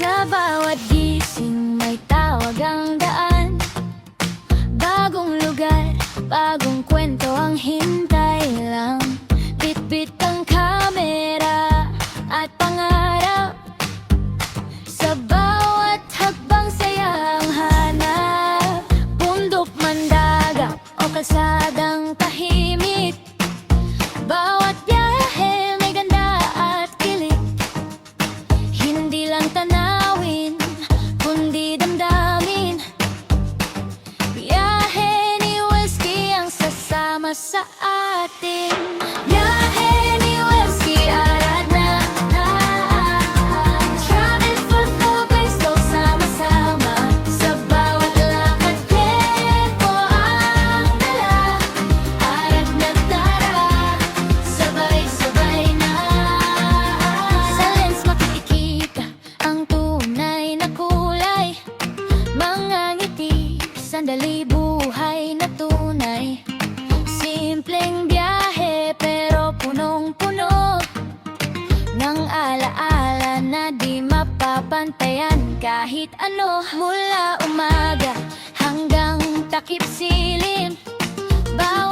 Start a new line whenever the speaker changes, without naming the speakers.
Sa bawat gising may tawag ang daan. Bagong lugar, bagong kwento ang hintay lang. Bitbit ang kamera at pangarap. Sa bawat hakbang saya ang hanap. Bundok man dagat o kalsadang tahimik, bawat biyahe may ganda at kilig. Hindi lang tanawin, kundi damdamin. Biyahe ni Welsky ang sasama sa atin. Biyahe ni Welsky, arad na. Travel for the gusto, sama-sama. Sa bawat lakad, tempo ang dala. Arad na tara, sabay-sabay na. Sa lens makikita ang tunay na kulay. Mga ngiti, sandali buhay na tunay. Simpleng biyahe pero punong-puno ng alaala na di mapapantayan kahit ano. Mula umaga hanggang takip silim, bawat